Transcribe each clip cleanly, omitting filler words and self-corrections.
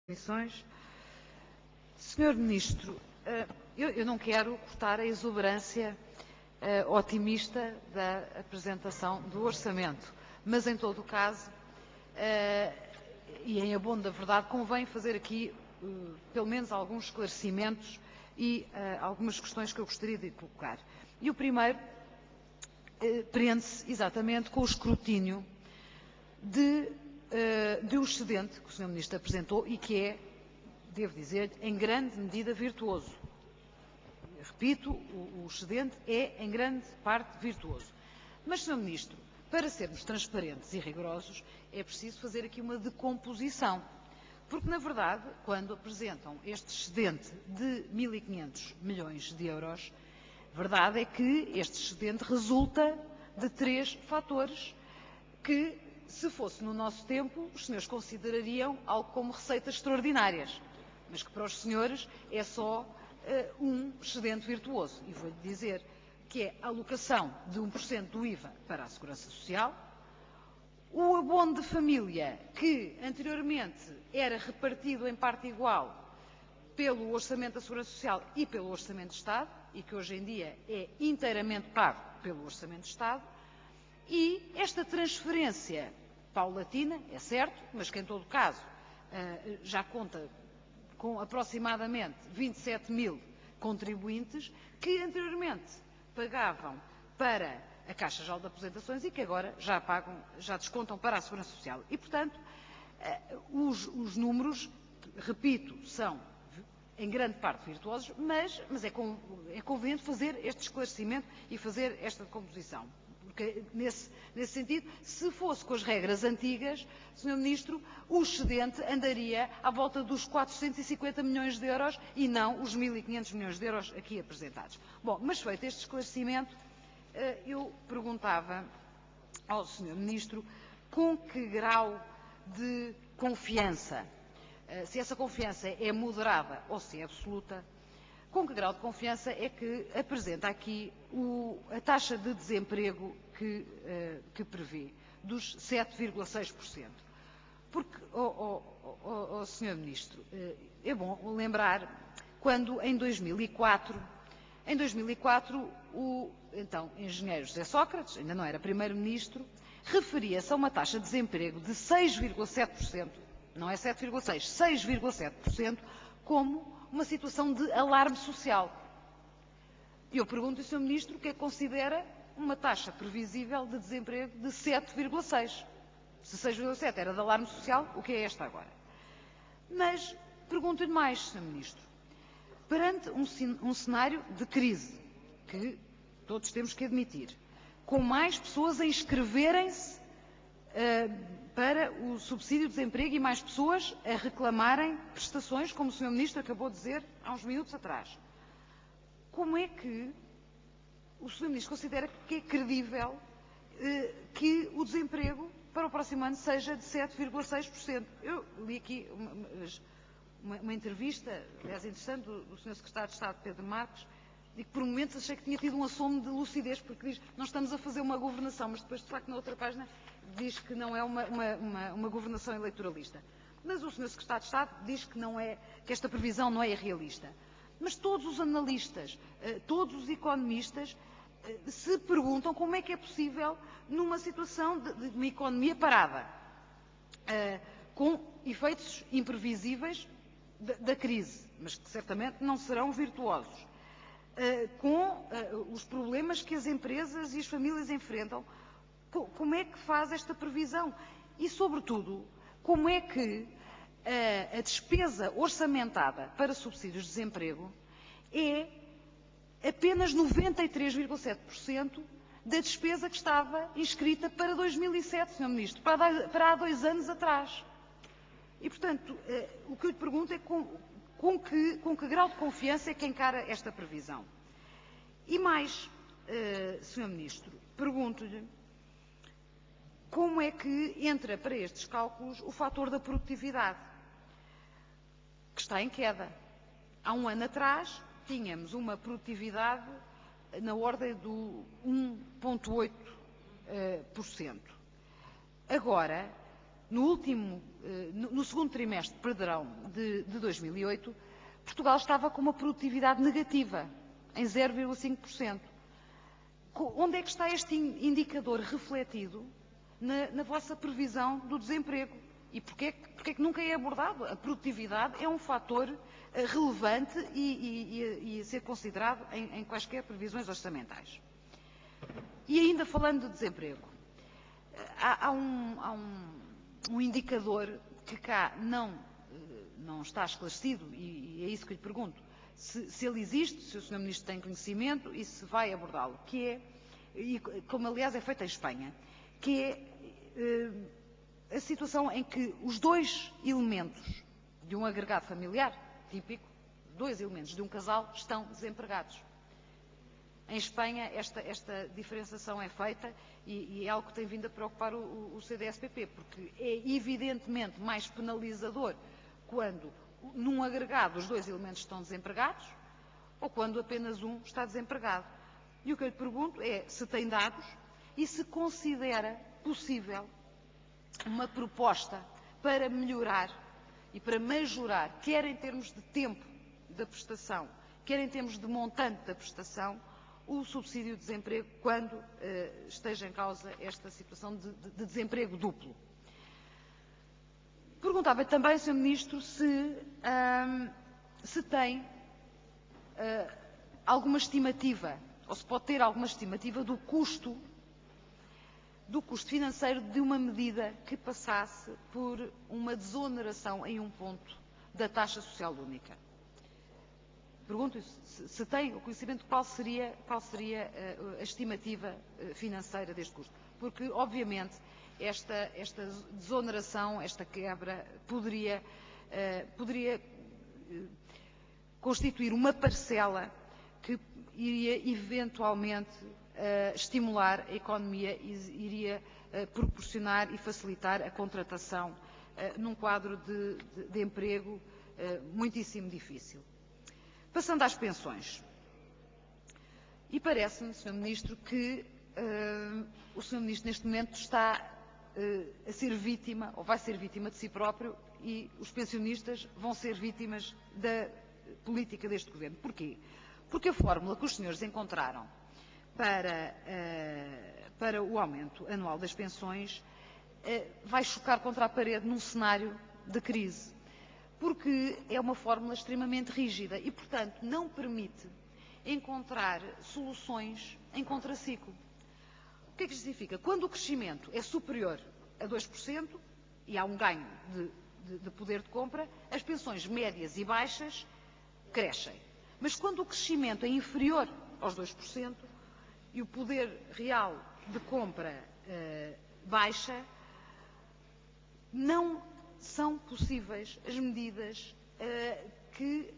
Comissões. Senhor Ministro, eu não quero cortar a exuberância otimista da apresentação do orçamento, mas em todo o caso, e em abono da verdade, convém fazer aqui pelo menos alguns esclarecimentos e algumas questões que eu gostaria de colocar. E o primeiro prende-se exatamente com o escrutínio de um excedente que o Sr. Ministro apresentou e que é, devo dizer, em grande medida virtuoso. Repito, o excedente é em grande parte virtuoso. Mas, Sr. Ministro, para sermos transparentes e rigorosos, é preciso fazer aqui uma decomposição. Porque, na verdade, quando apresentam este excedente de 1.500 milhões de euros, a verdade é que este excedente resulta de 3 fatores que, se fosse no nosso tempo, os senhores considerariam algo como receitas extraordinárias, mas que para os senhores é só um excedente virtuoso. E vou-lhe dizer que é a alocação de 1% do IVA para a Segurança Social, o abono de família, que anteriormente era repartido em parte igual pelo Orçamento da Segurança Social e pelo Orçamento de Estado, e que hoje em dia é inteiramente pago pelo Orçamento de Estado, e esta transferência paulatina, é certo, mas que em todo caso já conta com aproximadamente 27 mil contribuintes que anteriormente pagavam para a Caixa Geral de Aposentações e que agora já descontam para a Segurança Social. E, portanto, os números, repito, são em grande parte virtuosos, mas é conveniente fazer este esclarecimento e fazer esta decomposição. Porque, nesse sentido, se fosse com as regras antigas, Sr. Ministro, o excedente andaria à volta dos 450 milhões de euros e não os 1.500 milhões de euros aqui apresentados. Bom, mas feito este esclarecimento, eu perguntava ao Sr. Ministro com que grau de confiança, se essa confiança é moderada ou se é absoluta, com que grau de confiança é que apresenta aqui a taxa de desemprego que prevê, dos 7,6%. Porque, Sr. Ministro, é bom lembrar quando em 2004, o então engenheiro José Sócrates, ainda não era primeiro-ministro, referia-se a uma taxa de desemprego de 6,7%, não é 7,6%, 6,7%, como uma situação de alarme social. E eu pergunto ao Sr. Ministro o que é que considera uma taxa previsível de desemprego de 7,6%. Se 6,7% era de alarme social, o que é esta agora? Mas pergunto-lhe mais, Sr. Ministro. Perante um cenário de crise, que todos temos que admitir, com mais pessoas a inscreverem-se para o subsídio de desemprego e mais pessoas a reclamarem prestações, como o Sr. Ministro acabou de dizer há uns minutos atrás. Como é que o Sr. Ministro considera que é credível que o desemprego para o próximo ano seja de 7,6%? Eu li aqui uma entrevista, aliás, interessante, do Sr. Secretário de Estado, Pedro Marques, e que por momentos achei que tinha tido um assomo de lucidez, porque diz, nós estamos a fazer uma governação, mas depois, de facto, na outra página, diz que não é uma governação eleitoralista. Mas o Sr. Secretário de Estado diz que esta previsão não é realista. Mas todos os analistas, todos os economistas se perguntam como é que é possível, numa situação de uma economia parada, com efeitos imprevisíveis da crise, mas que certamente não serão virtuosos, com os problemas que as empresas e as famílias enfrentam, como é que faz esta previsão? E, sobretudo, como é que a despesa orçamentada para subsídios de desemprego é apenas 93,7% da despesa que estava inscrita para 2007, Sr. Ministro, para há 2 anos atrás. E, portanto, o que eu lhe pergunto é com que grau de confiança é que encara esta previsão. E mais, Sr. Ministro, pergunto-lhe como é que entra para estes cálculos o fator da produtividade, que está em queda. Há um ano atrás tínhamos uma produtividade na ordem do 1,8%. Agora, no segundo trimestre, perdão, de 2008, Portugal estava com uma produtividade negativa, em 0,5%. Onde é que está este indicador refletido na vossa previsão do desemprego? E porquê que nunca é abordado? A produtividade é um fator relevante e a ser considerado em quaisquer previsões orçamentais. E ainda falando de desemprego, há um indicador que cá não está esclarecido, e é isso que lhe pergunto, se ele existe, se o Sr. Ministro tem conhecimento e se vai abordá-lo, que é, e como aliás é feito em Espanha, que é a situação em que os dois elementos de um agregado familiar típico, dois elementos de um casal, estão desempregados. Em Espanha esta diferenciação é feita e é algo que tem vindo a preocupar o CDS-PP, porque é evidentemente mais penalizador quando num agregado os dois elementos estão desempregados ou quando apenas um está desempregado. E o que eu lhe pergunto é se tem dados e se considera possível uma proposta para melhorar e para majorar, quer em termos de tempo da prestação, quer em termos de montante da prestação, o subsídio de desemprego quando esteja em causa esta situação de desemprego duplo. Perguntava também, Sr. Ministro, se tem alguma estimativa, ou se pode ter alguma estimativa do custo financeiro de uma medida que passasse por uma desoneração em um ponto da taxa social única. Pergunto se tem o conhecimento de qual seria a estimativa financeira deste custo. Porque, obviamente, esta desoneração, esta quebra, poderia constituir uma parcela que iria eventualmente estimular a economia e iria proporcionar e facilitar a contratação num quadro de emprego muitíssimo difícil. Passando às pensões. E parece-me, Sr. Ministro, que o Sr. Ministro neste momento está a ser vítima, ou vai ser vítima de si próprio, e os pensionistas vão ser vítimas da política deste Governo. Porquê? Porque a fórmula que os senhores encontraram para o aumento anual das pensões vai chocar contra a parede num cenário de crise. Porque é uma fórmula extremamente rígida e, portanto, não permite encontrar soluções em contraciclo. O que é que significa? Quando o crescimento é superior a 2% e há um ganho de poder de compra, as pensões médias e baixas crescem. Mas quando o crescimento é inferior aos 2% e o poder real de compra baixa, não são possíveis as medidas que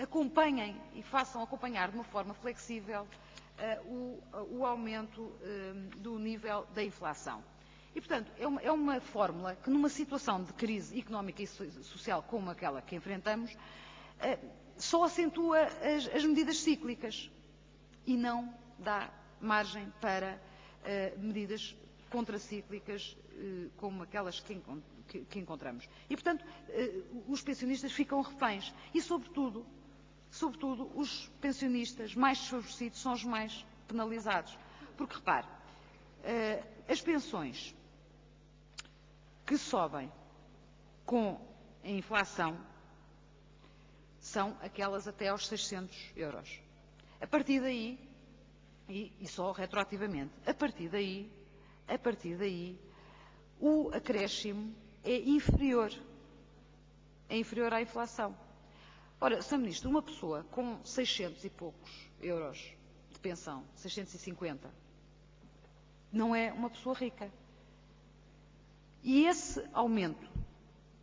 acompanhem e façam acompanhar de uma forma flexível o aumento do nível da inflação. E, portanto, é uma fórmula que, numa situação de crise económica e social como aquela que enfrentamos, só acentua as medidas cíclicas e não dá margem para medidas contracíclicas como aquelas que encontramos. E, portanto, os pensionistas ficam reféns. E, sobretudo, os pensionistas mais desfavorecidos são os mais penalizados. Porque, repare, as pensões que sobem com a inflação são aquelas até aos 600 euros. A partir daí, e só retroativamente, a partir daí, o acréscimo é inferior à inflação. Ora, Sr. Ministro, uma pessoa com 600 e poucos euros de pensão, 650, não é uma pessoa rica. E esse aumento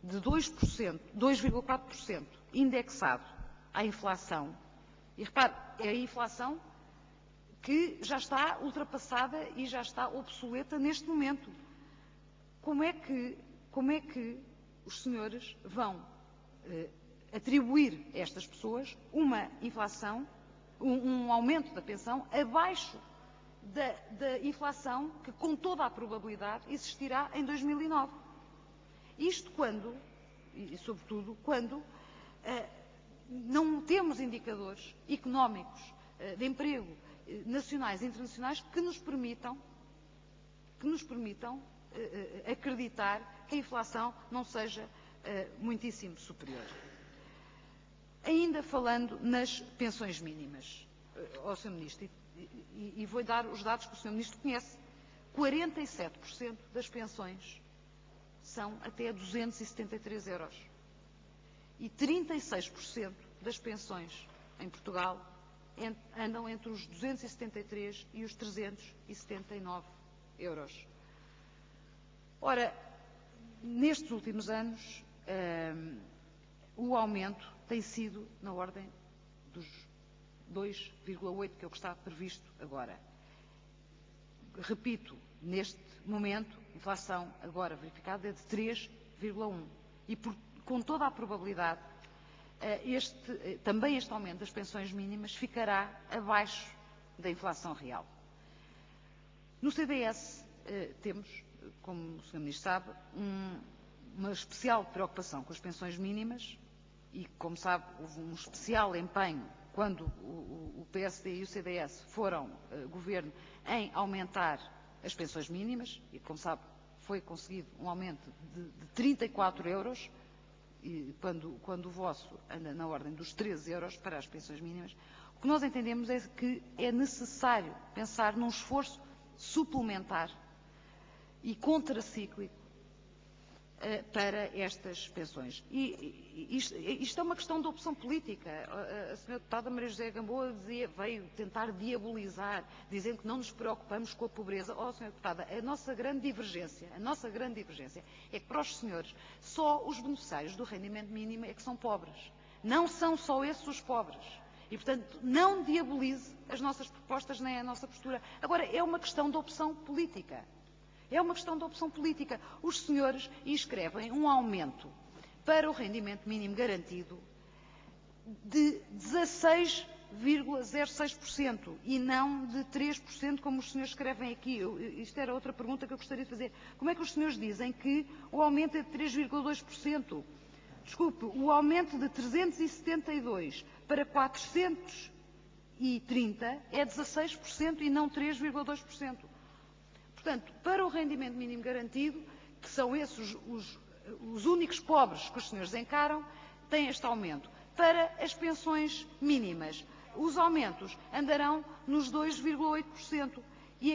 de 2%, 2,4%, indexado à inflação, e repare, é a inflação que já está ultrapassada e já está obsoleta neste momento. Como é que os senhores vão atribuir a estas pessoas uma inflação, um aumento da pensão abaixo da inflação que, com toda a probabilidade, existirá em 2009? Isto quando, e sobretudo, quando não temos indicadores económicos de emprego nacionais e internacionais que nos permitam acreditar que a inflação não seja muitíssimo superior. Ainda falando nas pensões mínimas, ao Sr. Ministro, e vou dar os dados que o Sr. Ministro conhece, 47% das pensões são até 273 euros. E 36% das pensões em Portugal andam entre os 273 e os 379 euros. Ora, nestes últimos anos, o aumento tem sido na ordem dos 2,8%, que é o que está previsto agora. Repito, neste momento, a inflação agora verificada é de 3,1%. E com toda a probabilidade, também este aumento das pensões mínimas ficará abaixo da inflação real. No CDS temos, como o Sr. Ministro sabe, uma especial preocupação com as pensões mínimas e, como sabe, houve um especial empenho quando o PSD e o CDS foram governo em aumentar as pensões mínimas e, como sabe, foi conseguido um aumento de 34 euros, e quando o vosso anda na ordem dos 13 euros para as pensões mínimas. O que nós entendemos é que é necessário pensar num esforço suplementar e contracíclico para estas pensões. E isto é uma questão de opção política. A Sra. Deputada Maria José Gamboa veio tentar diabolizar, dizendo que não nos preocupamos com a pobreza. Oh, Sra. Deputada, a nossa grande divergência é que para os senhores só os beneficiários do rendimento mínimo é que são pobres. Não são só esses os pobres. E, portanto, não diabolize as nossas propostas nem a nossa postura. Agora, é uma questão de opção política. É uma questão de opção política. Os senhores inscrevem um aumento para o rendimento mínimo garantido de 16,06% e não de 3%, como os senhores escrevem aqui. Isto era outra pergunta que eu gostaria de fazer. Como é que os senhores dizem que o aumento é de 3,2%? Desculpe, o aumento de 372 para 430 é 16% e não 3,2%. Portanto, para o rendimento mínimo garantido, que são esses os únicos pobres que os senhores encaram, tem este aumento. Para as pensões mínimas, os aumentos andarão nos 2,8%. E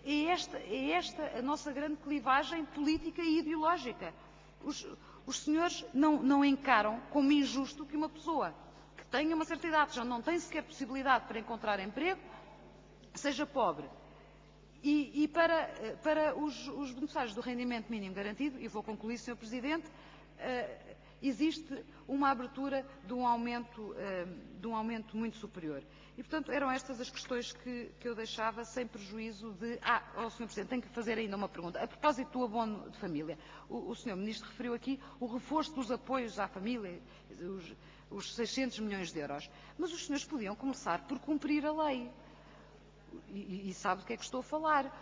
é esta a nossa grande clivagem política e ideológica. Os senhores não encaram como injusto que uma pessoa que tenha uma certa idade, já não tem sequer possibilidade para encontrar emprego, seja pobre. E para os beneficiários do rendimento mínimo garantido, e vou concluir, Sr. Presidente, existe uma abertura de um aumento muito superior. E, portanto, eram estas as questões que eu deixava, sem prejuízo de... Sr. Presidente, tenho que fazer ainda uma pergunta. A propósito do abono de família, o Sr. Ministro referiu aqui o reforço dos apoios à família, os 600 milhões de euros. Mas os senhores podiam começar por cumprir a lei. E sabe do que é que estou a falar.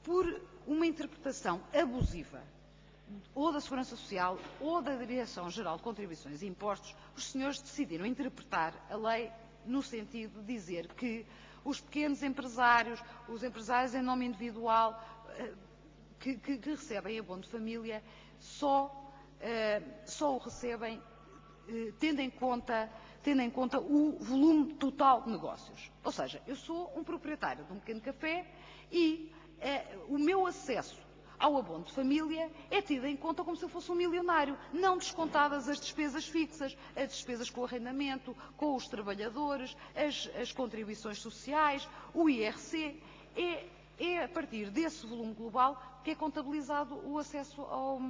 Por uma interpretação abusiva, ou da Segurança Social, ou da Direção-Geral de Contribuições e Impostos, os senhores decidiram interpretar a lei no sentido de dizer que os pequenos empresários, os empresários em nome individual, que recebem abono de família, só o recebem tendo em conta o volume total de negócios. Ou seja, eu sou um proprietário de um pequeno café e o meu acesso ao abono de família é tido em conta como se eu fosse um milionário, não descontadas as despesas fixas, as despesas com o arrendamento, com os trabalhadores, as contribuições sociais, o IRC. É a partir desse volume global que é contabilizado o acesso ao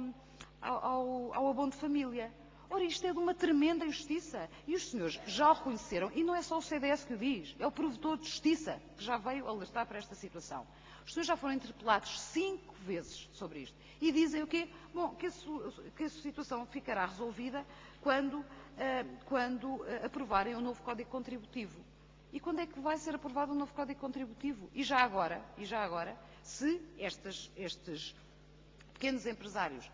abono de família. Ora, isto é de uma tremenda injustiça. E os senhores já o reconheceram, e não é só o CDS que o diz, é o provedor de justiça que já veio alertar para esta situação. Os senhores já foram interpelados 5 vezes sobre isto. E dizem o quê? Bom, que a situação ficará resolvida quando aprovarem o novo Código Contributivo. E quando é que vai ser aprovado o novo Código Contributivo? E já agora, se estes pequenos empresários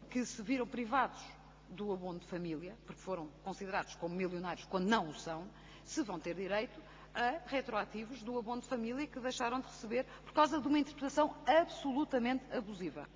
que se viram privados do abono de família, porque foram considerados como milionários quando não o são, se vão ter direito a retroativos do abono de família que deixaram de receber por causa de uma interpretação absolutamente abusiva.